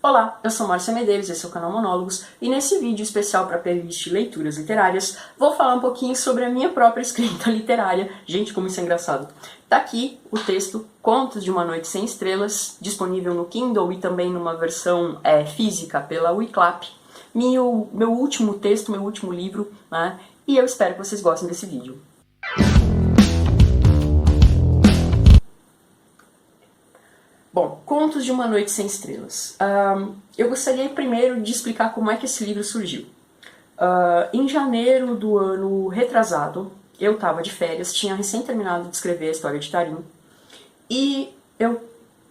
Olá, eu sou Márcia Medeiros, esse é o canal Monólogos, e nesse vídeo especial para a playlist Leituras Literárias, vou falar um pouquinho sobre a minha própria escrita literária. Gente, como isso é engraçado. Tá aqui o texto Contos de uma Noite Sem Estrelas, disponível no Kindle e também numa versão física pela Wiclap. Meu último texto, meu último livro, né? E eu espero que vocês gostem desse vídeo. Bom, Contos de uma Noite Sem Estrelas. Eu gostaria primeiro de explicar como é que esse livro surgiu. Em janeiro do ano retrasado, eu estava de férias, tinha recém terminado de escrever a história de Tarim, e eu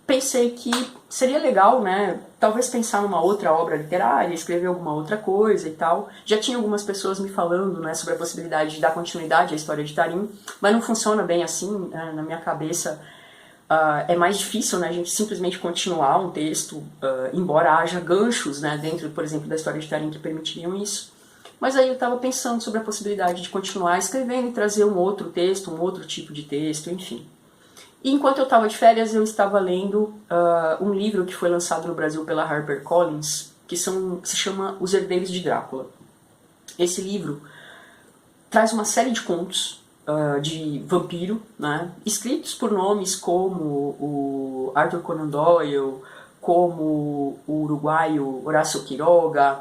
pensei que seria legal, né, talvez pensar numa outra obra literária, escrever alguma outra coisa e tal. Já tinha algumas pessoas me falando, né, sobre a possibilidade de dar continuidade à história de Tarim, mas não funciona bem assim, na minha cabeça. É mais difícil, né, a gente simplesmente continuar um texto, embora haja ganchos, né, dentro, por exemplo, da história de Tarim que permitiriam isso. Mas aí eu estava pensando sobre a possibilidade de continuar escrevendo e trazer um outro texto, um outro tipo de texto, enfim. E enquanto eu estava de férias, eu estava lendo um livro que foi lançado no Brasil pela HarperCollins, que se chama Os Herdeiros de Drácula. Esse livro traz uma série de contos de vampiro, né, escritos por nomes como o Arthur Conan Doyle, como o uruguaio Horácio Quiroga.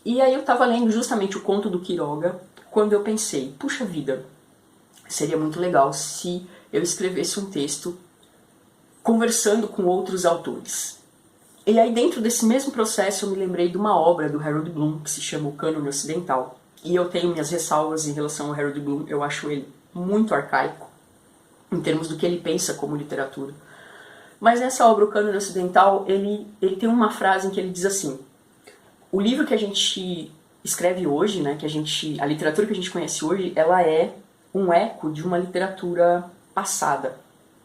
E aí eu estava lendo justamente o conto do Quiroga quando eu pensei, puxa vida, seria muito legal se eu escrevesse um texto conversando com outros autores. E aí dentro desse mesmo processo eu me lembrei de uma obra do Harold Bloom que se chama O Cânone Ocidental. E eu tenho minhas ressalvas em relação ao Harold Bloom, eu acho ele muito arcaico, em termos do que ele pensa como literatura. Mas nessa obra, O Cânone Ocidental, ele tem uma frase em que ele diz assim: o livro que a gente escreve hoje, né, a literatura que a gente conhece hoje, ela é um eco de uma literatura passada,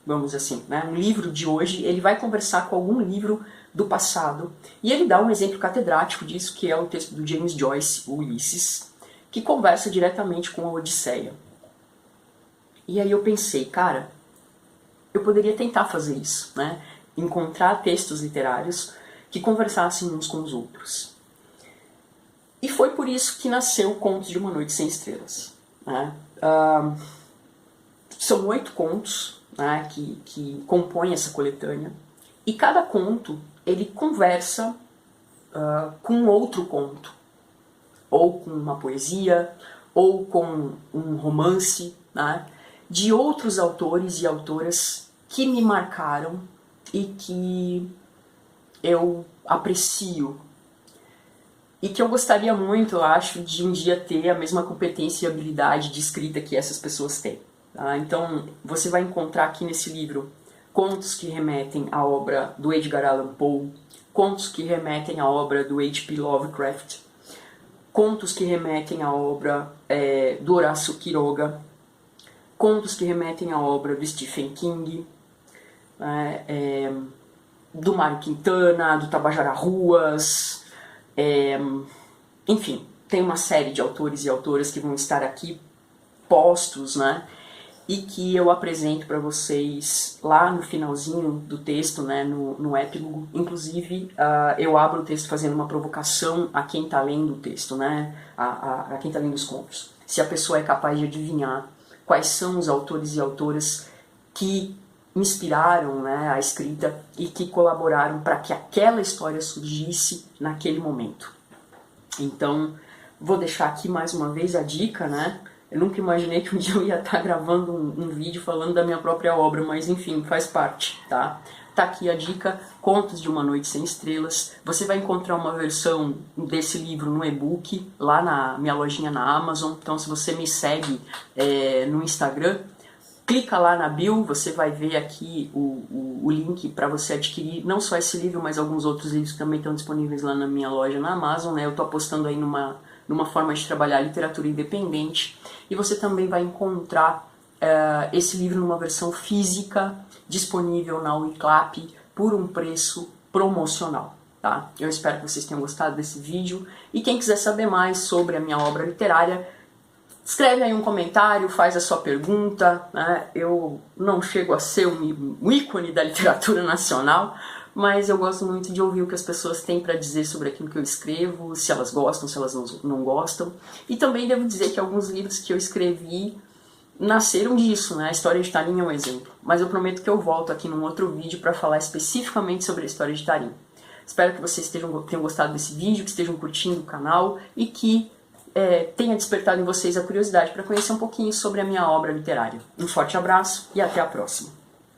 vamos dizer assim, né? Um livro de hoje, ele vai conversar com algum livro do passado. E ele dá um exemplo catedrático disso, que é o texto do James Joyce, o Ulisses, que conversa diretamente com a Odisseia. E aí eu pensei, cara, eu poderia tentar fazer isso, né? Encontrar textos literários que conversassem uns com os outros. E foi por isso que nasceu Contos de uma Noite Sem Estrelas, né? São 8 contos, né, que compõem essa coletânea, e cada conto ele conversa com outro conto, ou com uma poesia, ou com um romance, né, de outros autores e autoras que me marcaram e que eu aprecio. E que eu gostaria muito, eu acho, de um dia ter a mesma competência e habilidade de escrita que essas pessoas têm. Tá? Então, você vai encontrar aqui nesse livro contos que remetem à obra do Edgar Allan Poe, contos que remetem à obra do H.P. Lovecraft, contos que remetem à obra do Horácio Quiroga, contos que remetem à obra do Stephen King, do Mário Quintana, do Tabajara Ruas, enfim, tem uma série de autores e autoras que vão estar aqui postos, né, e que eu apresento para vocês lá no finalzinho do texto, né, no epílogo. Inclusive, eu abro o texto fazendo uma provocação a quem está lendo o texto, né, a quem está lendo os contos. Se a pessoa é capaz de adivinhar quais são os autores e autoras que inspiraram, né, a escrita e que colaboraram para que aquela história surgisse naquele momento. Então, vou deixar aqui mais uma vez a dica, né? Eu nunca imaginei que um dia eu ia estar gravando um vídeo falando da minha própria obra, mas enfim, faz parte, tá? Tá aqui a dica, Contos de uma Noite Sem Estrelas. Você vai encontrar uma versão desse livro no e-book, lá na minha lojinha na Amazon. Então, se você me segue no Instagram, clica lá na bio, você vai ver aqui o link para você adquirir não só esse livro, mas alguns outros livros que também estão disponíveis lá na minha loja na Amazon, né? Eu estou apostando aí numa forma de trabalhar literatura independente. E você também vai encontrar esse livro numa versão física, disponível na Wiclap, por um preço promocional. Tá? Eu espero que vocês tenham gostado desse vídeo. E quem quiser saber mais sobre a minha obra literária, escreve aí um comentário, faz a sua pergunta, né? Eu não chego a ser um ícone da literatura nacional, mas eu gosto muito de ouvir o que as pessoas têm para dizer sobre aquilo que eu escrevo, se elas gostam, se elas não gostam. E também devo dizer que alguns livros que eu escrevi nasceram disso, né? A História de Tarim é um exemplo. Mas eu prometo que eu volto aqui num outro vídeo para falar especificamente sobre a História de Tarim. Espero que vocês tenham gostado desse vídeo, que estejam curtindo o canal e que tenha despertado em vocês a curiosidade para conhecer um pouquinho sobre a minha obra literária. Um forte abraço e até a próxima.